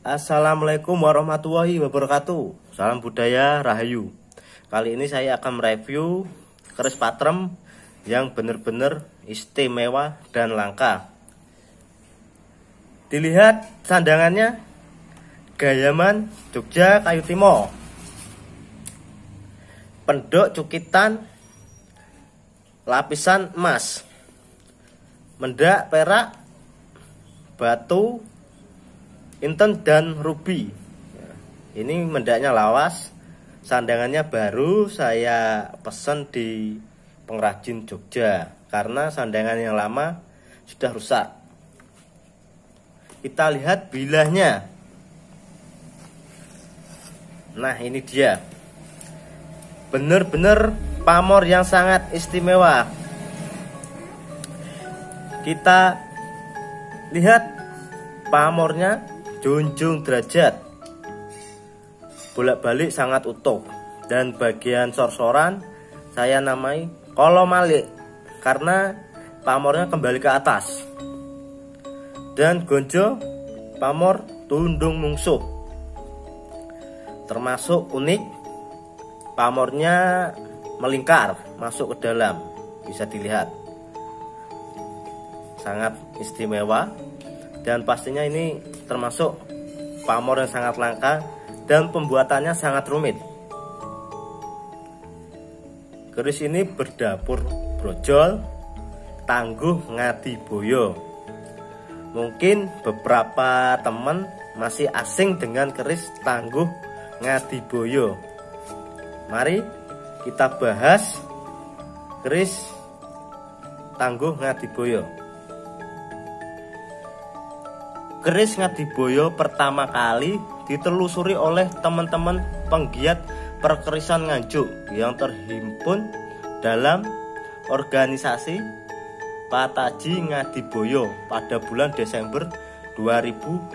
Assalamualaikum warahmatullahi wabarakatuh. Salam budaya Rahayu. Kali ini saya akan mereview keris patrem yang benar-benar istimewa dan langka. Dilihat sandangannya, Gayaman Jogja Kayu Timo, pendok cukitan lapisan emas, mendak perak, batu inten dan ruby. Ini mendaknya lawas, sandangannya baru saya pesen di pengrajin Jogja karena sandangan yang lama sudah rusak. Kita lihat bilahnya. Nah, ini dia, bener-bener pamor yang sangat istimewa. Kita lihat pamornya, junjung derajat, bolak-balik sangat utuh, dan bagian sorsoran saya namai kolo malik karena pamornya kembali ke atas, dan gonjo pamor tundung mungsuh. Termasuk unik, pamornya melingkar masuk ke dalam, bisa dilihat sangat istimewa. Dan pastinya ini termasuk pamor yang sangat langka dan pembuatannya sangat rumit. Keris ini berdapur brojol, tangguh ngadiboyo. Mungkin beberapa teman masih asing dengan keris tangguh ngadiboyo. Mari kita bahas keris tangguh ngadiboyo. Keris ngadiboyo pertama kali ditelusuri oleh teman-teman penggiat perkerisan Nganjuk yang terhimpun dalam organisasi Pataji Ngadiboyo pada bulan Desember 2016.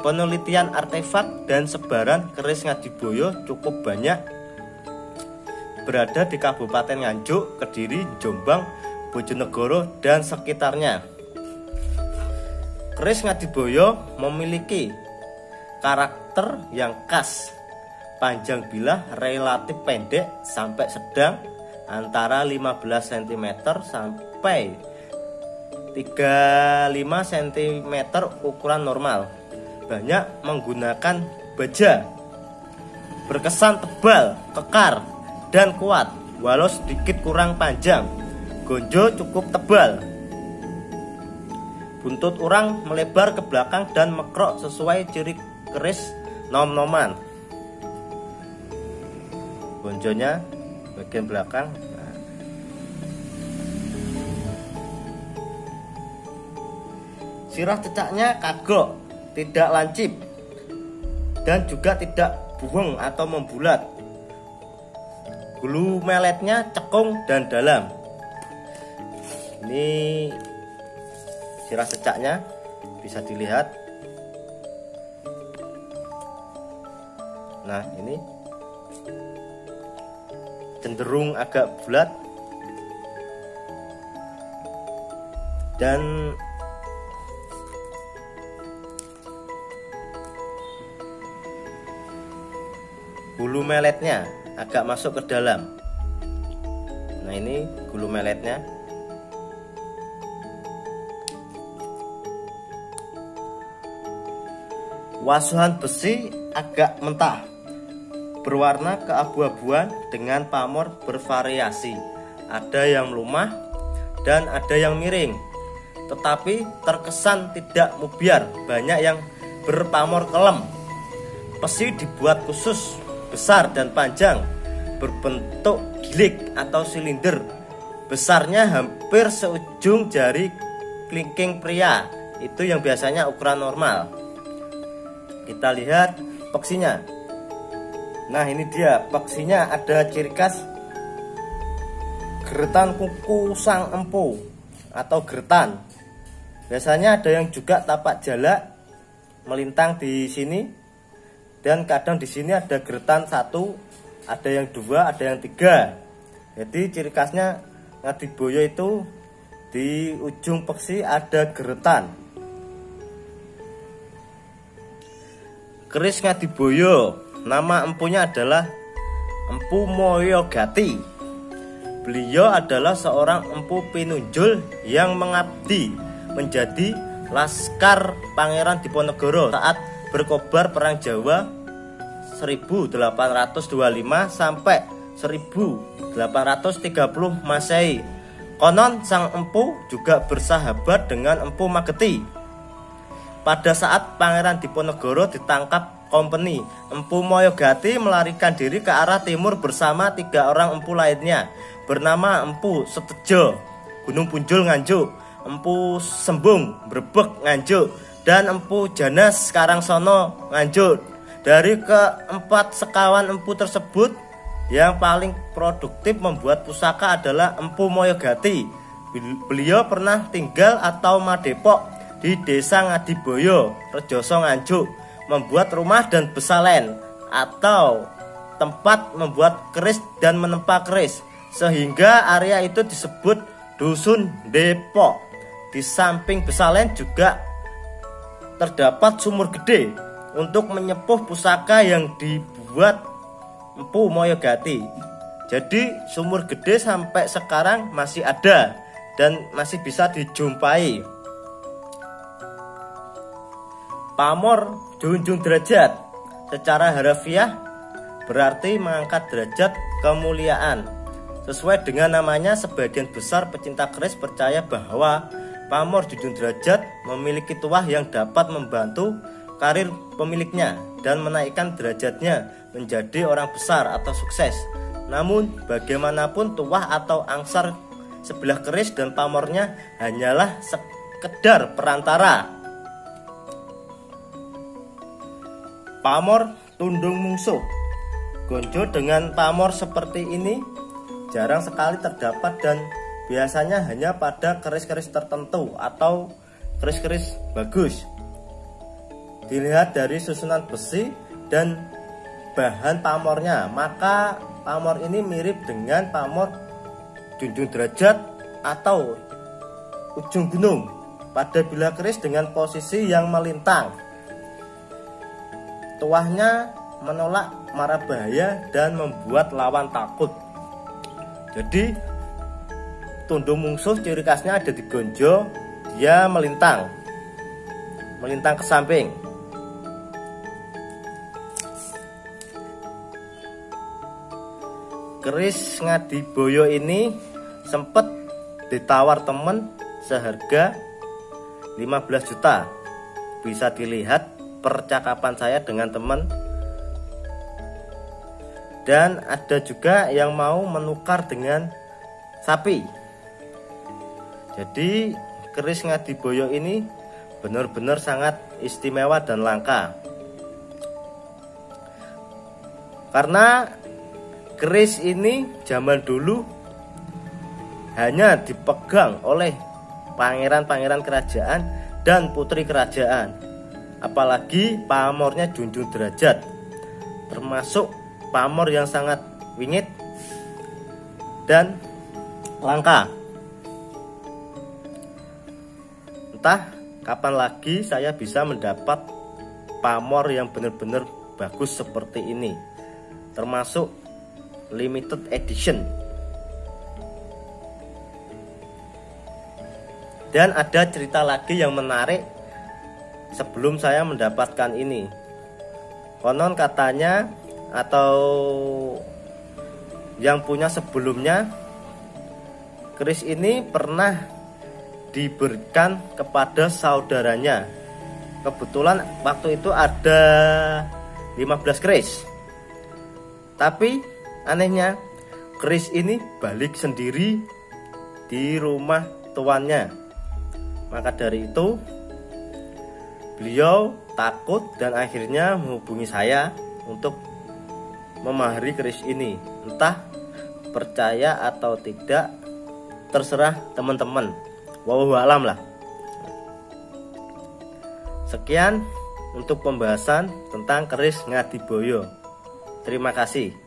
Penelitian artefak dan sebaran keris ngadiboyo cukup banyak berada di Kabupaten Nganjuk, Kediri, Jombang, Bojonegoro, dan sekitarnya. Keris ngadiboyo memiliki karakter yang khas, panjang bilah relatif pendek sampai sedang, antara 15 cm sampai 35 cm ukuran normal. Banyak menggunakan baja, berkesan tebal, kekar, dan kuat, walau sedikit kurang panjang. Gonjo cukup tebal, buntut urang melebar ke belakang dan mekrok sesuai ciri keris nom-noman. Gonjonya bagian belakang. Sirah cecaknya kagok, tidak lancip, dan juga tidak bueng atau membulat. Gulu meletnya cekung dan dalam. Ini sirah cecaknya bisa dilihat. Nah, ini cenderung agak bulat dan bulu meletnya agak masuk ke dalam. Nah, ini bulu meletnya. Wasuhan besi agak mentah, berwarna keabu-abuan dengan pamor bervariasi. Ada yang lumah dan ada yang miring, tetapi terkesan tidak mubiar. Banyak yang berpamor kelem. Besi dibuat khusus, besar dan panjang, berbentuk gilik atau silinder. Besarnya hampir seujung jari kelingking pria, itu yang biasanya ukuran normal. Kita lihat peksinya. Nah, ini dia peksinya, ada ciri khas geretan kuku sang empu atau geretan. Biasanya ada yang juga tapak jalak melintang di sini, dan kadang di sini ada geretan satu, ada yang dua, ada yang tiga. Jadi ciri khasnya ngadiboyo itu di ujung peksi ada geretan. Keris Ngadiboyo, nama empunya adalah Empu Moyogati. Beliau adalah seorang empu pinunjul yang mengabdi menjadi laskar Pangeran Diponegoro saat berkobar Perang Jawa 1825 sampai 1830 Masehi. Konon sang empu juga bersahabat dengan Empu Mageti. Pada saat Pangeran Diponegoro ditangkap kompeni, Empu Moyogati melarikan diri ke arah timur bersama 3 orang empu lainnya bernama Empu Setejo, Gunung Punjul Nganjuk, Empu Sembung Brebek Nganjuk, dan Empu Janas Karangsono Nganjuk. Dari keempat sekawan empu tersebut, yang paling produktif membuat pusaka adalah Empu Moyogati. Beliau pernah tinggal atau madepok di Desa Ngadiboyo, Rejoso Nganjuk, membuat rumah dan besalen atau tempat membuat keris dan menempa keris, sehingga area itu disebut Dusun Depok. Di samping besalen juga terdapat sumur gede untuk menyepuh pusaka yang dibuat Empu Moyogati. Jadi sumur gede sampai sekarang masih ada dan masih bisa dijumpai. Pamor junjung derajat secara harafiah berarti mengangkat derajat kemuliaan. Sesuai dengan namanya, sebagian besar pecinta keris percaya bahwa pamor junjung derajat memiliki tuah yang dapat membantu karir pemiliknya dan menaikkan derajatnya menjadi orang besar atau sukses. Namun bagaimanapun tuah atau angsar sebelah keris dan pamornya hanyalah sekedar perantara. Pamor tundung mungsuh. Gonjo dengan pamor seperti ini jarang sekali terdapat dan biasanya hanya pada keris-keris tertentu atau keris-keris bagus. Dilihat dari susunan besi dan bahan pamornya, maka pamor ini mirip dengan pamor junjung derajat atau ujung gunung pada bilah keris dengan posisi yang melintang. Tuahnya menolak mara bahaya dan membuat lawan takut. Jadi tundung mungsuh ciri khasnya ada di gonjo, dia melintang ke samping. Keris Ngadiboyo ini sempat ditawar temen seharga 15 juta. Bisa dilihat percakapan saya dengan teman. Dan ada juga yang mau menukar dengan sapi. Jadi keris Ngadiboyo ini benar-benar sangat istimewa dan langka. Karena keris ini zaman dulu hanya dipegang oleh pangeran-pangeran kerajaan dan putri kerajaan. Apalagi pamornya junjung derajat, termasuk pamor yang sangat wingit dan langka. Entah kapan lagi saya bisa mendapat pamor yang benar-benar bagus seperti ini, termasuk limited edition. Dan ada cerita lagi yang menarik sebelum saya mendapatkan ini. Konon katanya atau yang punya sebelumnya, keris ini pernah diberikan kepada saudaranya. Kebetulan waktu itu ada 15 keris. Tapi anehnya keris ini balik sendiri di rumah tuannya. Maka dari itu beliau takut dan akhirnya menghubungi saya untuk memahari keris ini. Entah percaya atau tidak, terserah teman-teman. Wallahu a'lam lah. Sekian untuk pembahasan tentang keris Ngadiboyo. Terima kasih.